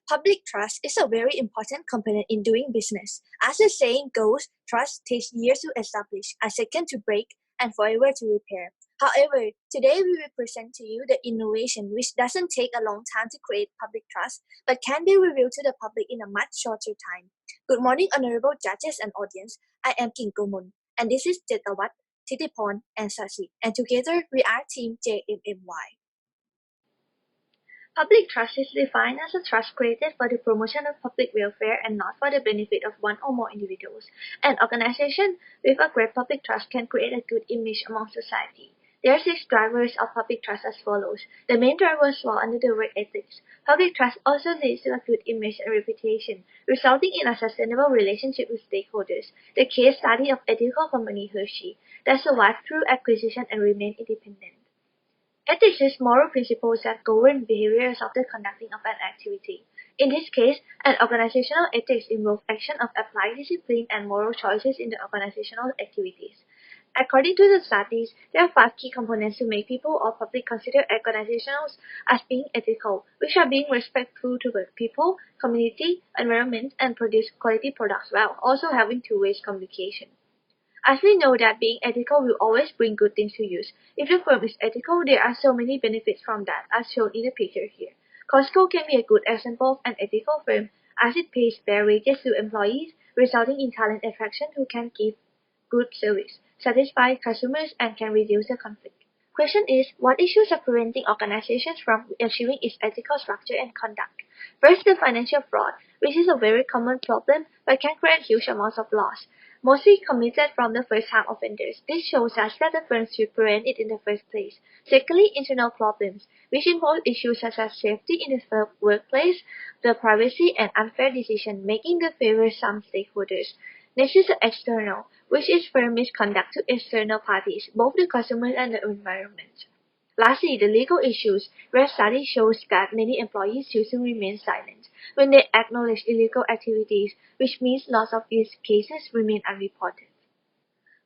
Public trust is a very important component in doing business. As the saying goes, trust takes years to establish, a second to break, and forever to repair. However, today we will present to you the innovation which doesn't take a long time to create public trust, but can be revealed to the public in a much shorter time. Good morning, honorable judges and audience. I am King Gomun, and this is Jetawat, Titipon, and Sasi, and together we are Team JMMY. Public trust is defined as a trust created for the promotion of public welfare and not for the benefit of one or more individuals. An organization with a great public trust can create a good image among society. There are six drivers of public trust as follows. The main drivers fall under the word ethics. Public trust also leads to a good image and reputation, resulting in a sustainable relationship with stakeholders. The case study of ethical company Hershey that survived through acquisition and remained independent. Ethics is moral principles that govern behaviors after conducting of an activity. In this case, an organizational ethics involves action of applying discipline and moral choices in the organizational activities. According to the studies, there are five key components to make people or public consider organizations as being ethical, which are being respectful toward people, community, environment, and produce quality products while also having two-way communication. As we know that being ethical will always bring good things to use. If the firm is ethical, there are so many benefits from that, as shown in the picture here. Costco can be a good example of an ethical firm, as it pays fair wages to employees, resulting in talent attraction who can give good service, satisfy customers, and can reduce the conflict. Question is, what issues are preventing organizations from achieving its ethical structure and conduct? First, the financial fraud, which is a very common problem but can create huge amounts of loss, mostly committed from the first-time offenders. This shows us that the firm should prevent it in the first place. Secondly, internal problems, which involve issues such as safety in the workplace, the privacy, and unfair decision-making that favor some stakeholders. Next is the external, which is firm misconduct to external parties, both the customers and the environment. Lastly, the legal issues, where study shows that many employees choose to remain silent when they acknowledge illegal activities, which means lots of these cases remain unreported.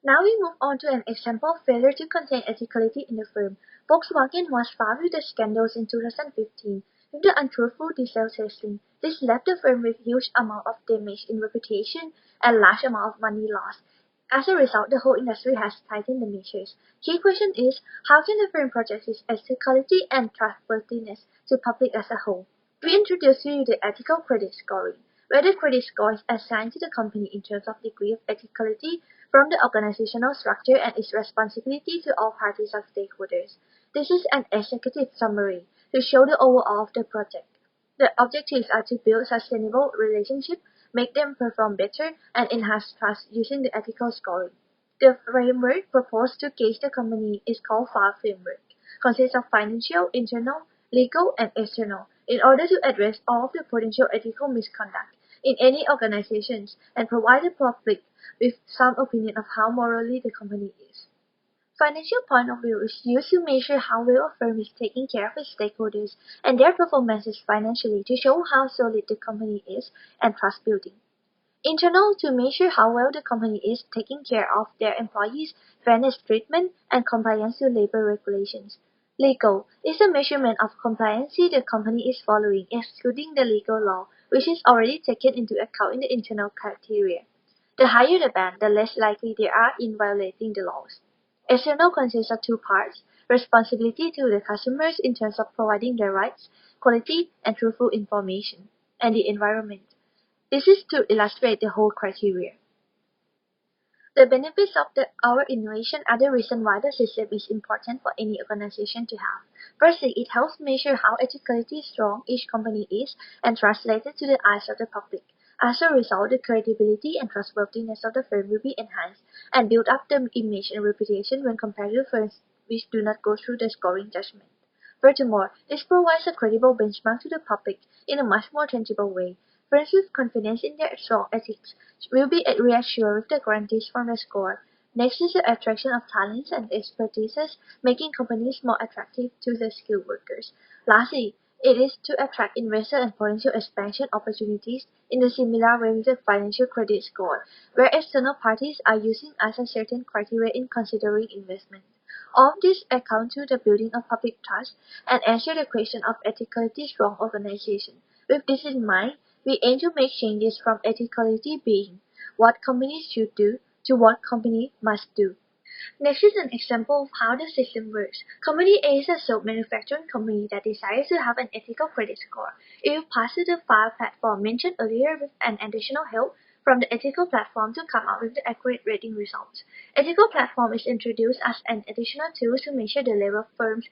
Now we move on to an example of failure to contain ethicality in the firm. Volkswagen was found with the scandals in 2015 with the untruthful diesel testing. This left the firm with huge amount of damage in reputation and large amount of money lost. As a result, the whole industry has tightened the measures. Key question is, how can the firm project its ethicality and trustworthiness to public as a whole? We introduce to you the ethical credit scoring, where the credit score is assigned to the company in terms of degree of ethicality from the organizational structure and its responsibility to all parties and stakeholders. This is an executive summary to show the overall of the project. The objectives are to build sustainable relationships, make them perform better, and enhance trust using the ethical scoring. The framework proposed to gauge the company is called FAR framework, consists of financial, internal, legal, and external, in order to address all of the potential ethical misconduct in any organizations and provide the public with some opinion of how morally the company is. Financial point of view is used to measure how well a firm is taking care of its stakeholders and their performances financially to show how solid the company is and trust building. Internal to measure how well the company is taking care of their employees, fairness treatment, and compliance to labor regulations. Legal is a measurement of compliance the company is following, excluding the legal law, which is already taken into account in the internal criteria. The higher the band, the less likely they are in violating the laws. External consists of two parts: responsibility to the customers in terms of providing their rights, quality, and truthful information, and the environment. This is to illustrate the whole criteria. The benefits of our innovation are the reason why the system is important for any organization to have. Firstly, it helps measure how ethically strong each company is and translate it to the eyes of the public. As a result, the credibility and trustworthiness of the firm will be enhanced and build up the image and reputation when compared to firms which do not go through the scoring judgment. Furthermore, this provides a credible benchmark to the public in a much more tangible way. Firms with confidence in their strong ethics will be reassured with the guarantees from the score. Next is the attraction of talents and expertises, making companies more attractive to the skilled workers. Lastly, it is to attract investor and potential expansion opportunities in a similar way with the financial credit score, where external parties are using as a certain criteria in considering investment. All of this account to the building of public trust and answer the question of ethically strong organization. With this in mind, we aim to make changes from ethicality being what companies should do to what company must do. Next is an example of how the system works. Company A is a soap manufacturing company that desires to have an ethical credit score. It will pass to the file platform mentioned earlier with an additional help from the ethical platform to come up with the accurate rating results. Ethical platform is introduced as an additional tool to measure the level of firm's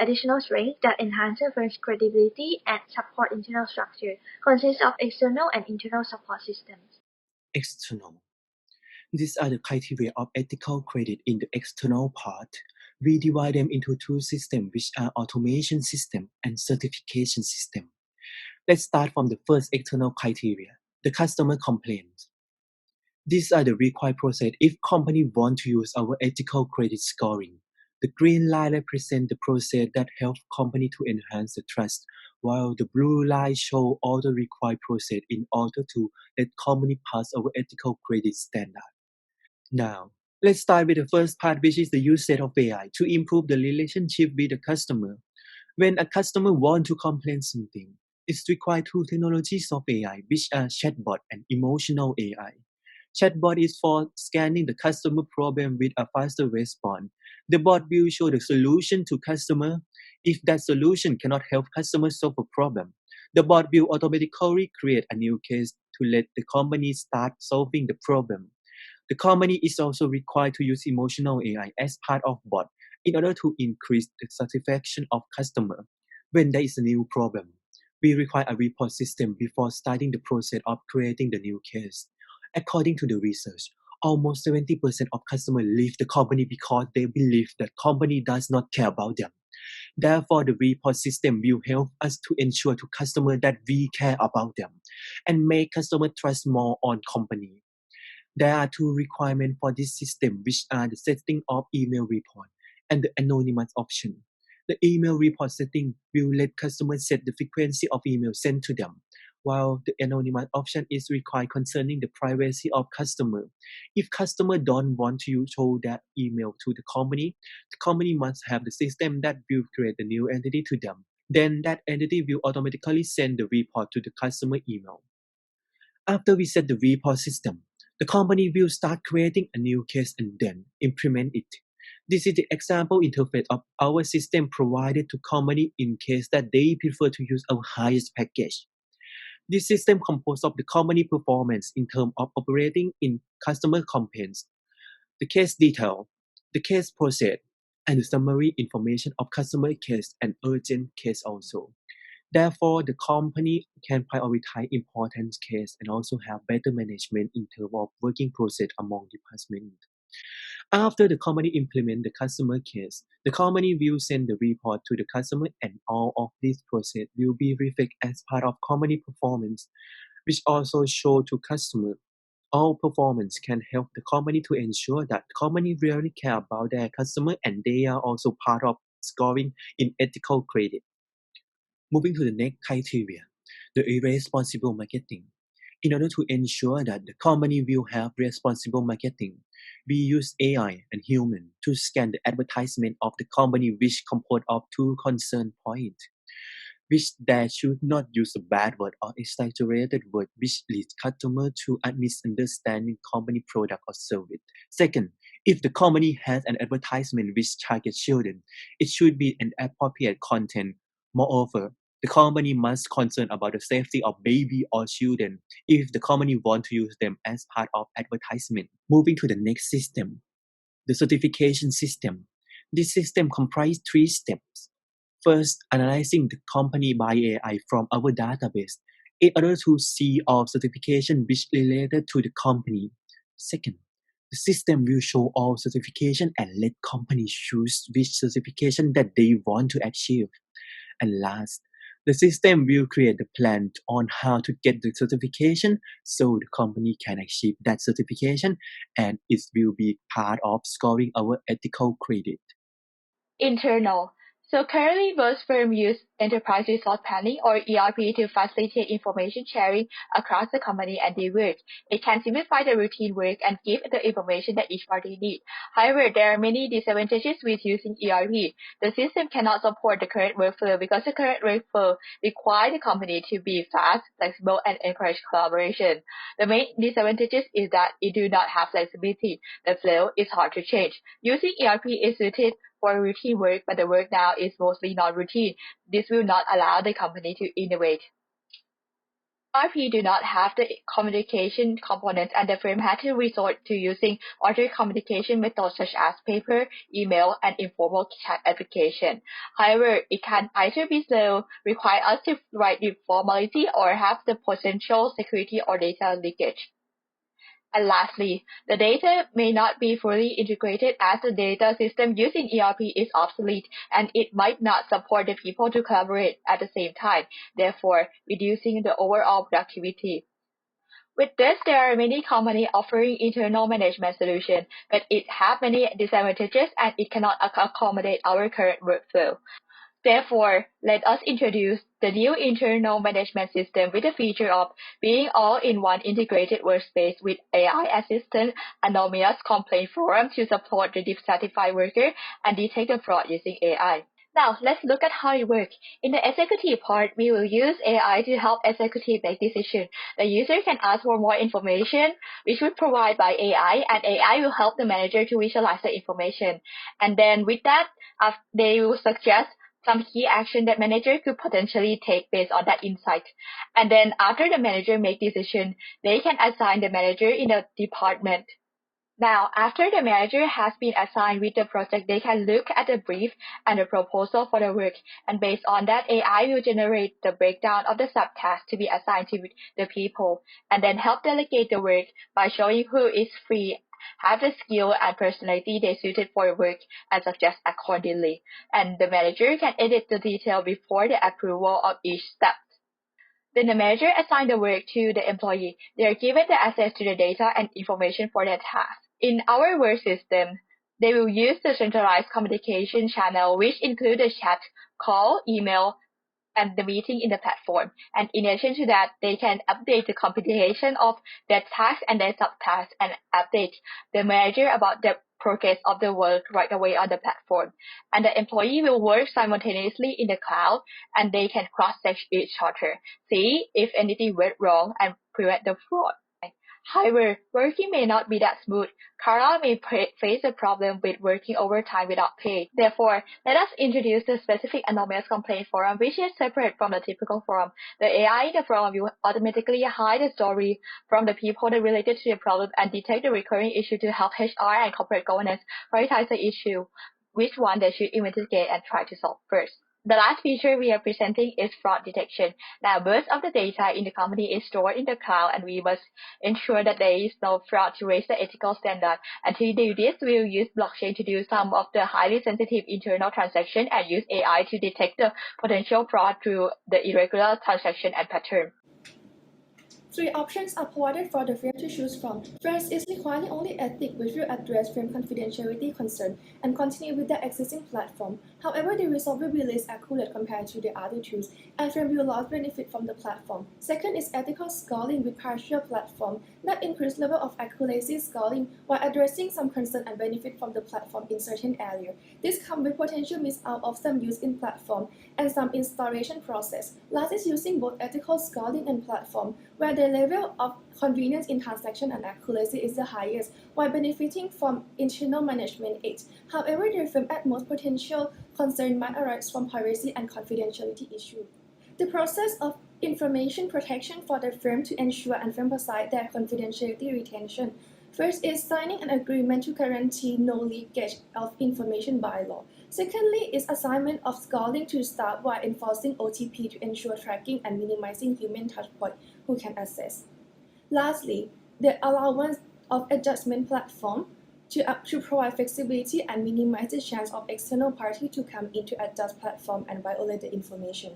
additional strength that enhance the firm's credibility and support internal structure, consists of external and internal support systems. External. These are the criteria of ethical credit in the external part. We divide them into two systems, which are automation system and certification system. Let's start from the first external criteria, the customer complaints. These are the required process if company want to use our ethical credit scoring. The green line represents the process that helps company to enhance the trust, while the blue line show all the required process in order to let company pass our ethical credit standard. Now, let's start with the first part, which is the usage of AI to improve the relationship with the customer. When a customer wants to complain something, it's required two technologies of AI, which are chatbot and emotional AI. Chatbot is for scanning the customer problem with a faster response. The bot will show the solution to customer. If that solution cannot help customer solve a problem, the bot will automatically create a new case to let the company start solving the problem. The company is also required to use emotional AI as part of bot in order to increase the satisfaction of customer. When there is a new problem, we require a report system before starting the process of creating the new case. According to the research, almost 70% of customers leave the company because they believe that company does not care about them. Therefore, the report system will help us to ensure to customers that we care about them and make customer trust more on company. There are two requirements for this system, which are the setting of email report and the anonymous option. The email report setting will let customers set the frequency of email sent to them, while the anonymous option is required concerning the privacy of customer. If customer don't want to show that email to the company must have the system that will create a new entity to them. Then that entity will automatically send the report to the customer email. After we set the report system, the company will start creating a new case and then implement it. This is the example interface of our system provided to company in case that they prefer to use our highest package. This system composed of the company performance in terms of operating in customer complaints, the case detail, the case process, and the summary information of customer case and urgent case also. Therefore, the company can prioritize important cases and also have better management in terms of working process among departments. After the company implement the customer case, the company will send the report to the customer and all of this process will be reflected as part of company performance, which also show to customer. All performance can help the company to ensure that company really care about their customer and they are also part of scoring in ethical credit. Moving to the next criteria, the irresponsible marketing. In order to ensure that the company will have responsible marketing, we use AI and human to scan the advertisement of the company which composed of two concern points, which they should not use a bad word or exaggerated word which leads customer to a misunderstanding company product or service. Second, if the company has an advertisement which targets children, it should be an appropriate content. Moreover, the company must concern about the safety of baby or children if the company want to use them as part of advertisement. Moving to the next system, the certification system. This system comprises three steps. First, analyzing the company by AI from our database in order to see all certification which related to the company. Second, the system will show all certification and let companies choose which certification that they want to achieve. And last, the system will create a plan on how to get the certification so the company can achieve that certification and it will be part of scoring our ethical credit. Internal. So currently, most firms use enterprise resource planning or ERP to facilitate information sharing across the company and their work. It can simplify the routine work and give the information that each party needs. However, there are many disadvantages with using ERP. The system cannot support the current workflow because the current workflow requires the company to be fast, flexible, and encourage collaboration. The main disadvantages is that it do not have flexibility. The flow is hard to change. Using ERP is suited for routine work, but the work now is mostly non-routine. This will not allow the company to innovate. ERP do not have the communication components, and the firm had to resort to using other communication methods such as paper, email, and informal chat application. However, it can either be slow, require us to write the formality, or have the potential security or data leakage. And lastly, the data may not be fully integrated as the data system used in ERP is obsolete and it might not support the people to collaborate at the same time, therefore reducing the overall productivity. With this, there are many companies offering internal management solutions, but it has many disadvantages and it cannot accommodate our current workflow. Therefore, let us introduce the new internal management system with the feature of being all-in-one integrated workspace with AI assistant, anonymous complaint forum to support the dissatisfied worker, and detect the fraud using AI. Now, let's look at how it works. In the executive part, we will use AI to help executive make decisions. The user can ask for more information, which will provide by AI, and AI will help the manager to visualize the information. And then with that, they will suggest some key action that manager could potentially take based on that insight. And then after the manager make decision, they can assign the manager in a department. Now, after the manager has been assigned with the project, they can look at the brief and the proposal for the work, and based on that, AI will generate the breakdown of the subtasks to be assigned to the people, and then help delegate the work by showing who is free, have the skill and personality they suited for the work, and suggest accordingly. And the manager can edit the detail before the approval of each step. Then the manager assigns the work to the employee. They are given the access to the data and information for their task. In our work system, they will use the centralized communication channel, which include the chat, call, email, and the meeting in the platform. And in addition to that, they can update the computation of their tasks and their subtasks and update the manager about the progress of the work right away on the platform. And the employee will work simultaneously in the cloud, and they can cross-check each other, see if anything went wrong, and prevent the fraud. However, working may not be that smooth. Kara may face a problem with working overtime without pay. Therefore, let us introduce the specific anonymous complaint forum, which is separate from the typical forum. The AI in the forum will automatically hide the story from the people that related to the problem and detect the recurring issue to help HR and corporate governance prioritize the issue, which one they should investigate and try to solve first. The last feature we are presenting is fraud detection. Now, most of the data in the company is stored in the cloud, and we must ensure that there is no fraud to raise the ethical standard. And to do this, we will use blockchain to do some of the highly sensitive internal transactions and use AI to detect the potential fraud through the irregular transaction and pattern. Three options are provided for the firm to choose from. First is requiring only ethic, which will address firm confidentiality concern and continue with the existing platform. However, the result will be less accurate compared to the other tools, and firm will lose benefit from the platform. Second is ethical scoring with partial platform, not increased level of accuracy scoring while addressing some concern and benefit from the platform in certain areas. This comes with potential miss out of some use in platform and some installation process. Last is using both ethical scoring and platform, where the level of convenience in transaction and accuracy is the highest, while benefiting from internal management aids. However, the firm at most potential concern might arise from privacy and confidentiality issues. The process of information protection for the firm to ensure and emphasize their confidentiality retention. First is signing an agreement to guarantee no leakage of information by law. Secondly is assignment of scoring to staff while enforcing OTP to ensure tracking and minimizing human touchpoint who can access. Lastly, the allowance of adjustment platform to provide flexibility and minimize the chance of external party to come in to adjust platform and violate the information.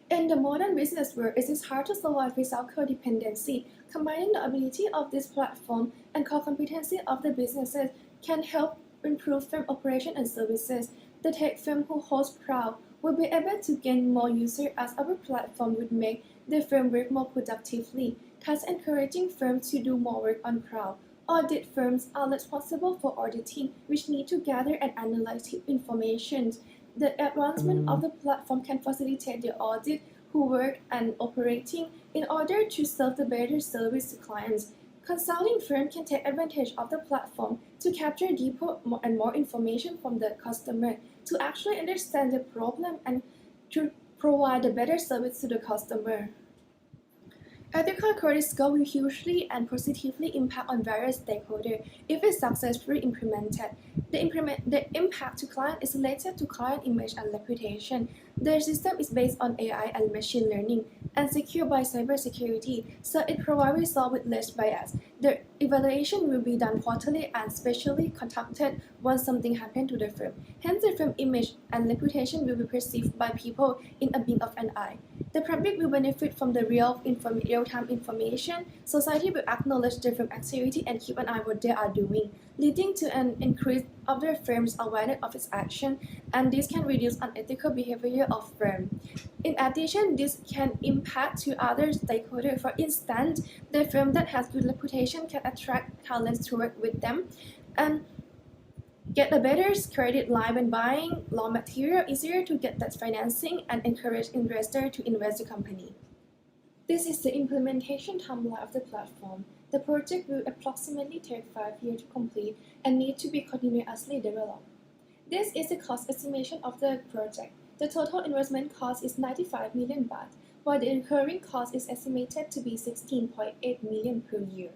In the modern business world, it is hard to survive without codependency. Combining the ability of this platform and core competency of the businesses can help improve firm operation and services. The tech firm who hosts crowd will be able to gain more users as our platform would make the firm work more productively, thus encouraging firms to do more work on crowd. Audit firms are responsible for auditing, which need to gather and analyze information. The advancement of the platform can facilitate the audit who work and operating in order to serve the better service to clients. Consulting firms can take advantage of the platform to capture deeper and more information from the customer to actually understand the problem and to provide a better service to the customer. Ethical credit score will hugely and positively impact on various stakeholders if it's successfully implemented. The impact to client is related to client image and reputation. The system is based on AI and machine learning and secured by cybersecurity, so it provides results with less bias. The evaluation will be done quarterly and specially conducted once something happens to the firm. Hence, the firm image and reputation will be perceived by people in a blink of an eye. The public will benefit from the real-time information. Society will acknowledge the firm activity and keep an eye on what they are doing, leading to an increase of the firm's awareness of its action, and this can reduce unethical behavior of firm. In addition, this can impact to other stakeholders. For instance, the firm that has good reputation can attract talents to work with them and get a better credit line when buying raw material, easier to get that financing, and encourage investors to invest in the company. This is the implementation timeline of the platform. The project will approximately take 5 years to complete and need to be continuously developed. This is the cost estimation of the project. The total investment cost is 95 million baht, while the recurring cost is estimated to be 16.8 million per year.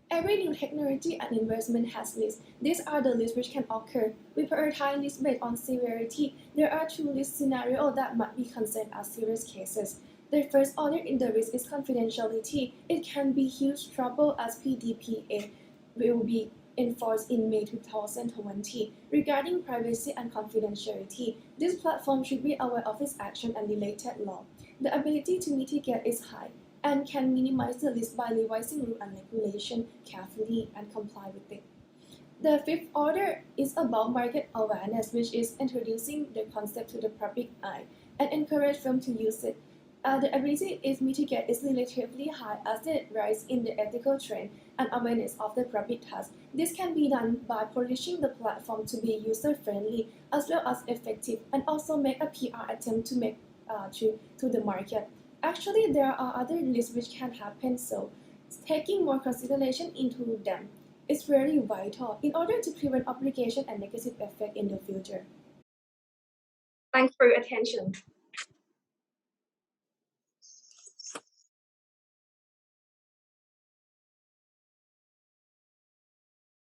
Every new technology and investment has risks. These are the risks which can occur. We prioritize risks based on severity. There are two risk scenarios that might be considered as serious cases. The first order in the risk is confidentiality. It can be huge trouble as PDPA will be enforced in May 2020. Regarding privacy and confidentiality, this platform should be aware of its action and related law. The ability to mitigate is high and can minimize the risk by revising rules and regulation carefully and comply with it. The fifth order is about market awareness, which is introducing the concept to the public eye and encourage firms to use it. The ability to mitigate is relatively high as the rise in the ethical trend and awareness of the public task. This can be done by polishing the platform to be user-friendly as well as effective, and also make a PR attempt to make to the market. Actually, there are other risks which can happen, so taking more consideration into them is very vital in order to prevent obligation and negative effect in the future. Thanks for your attention.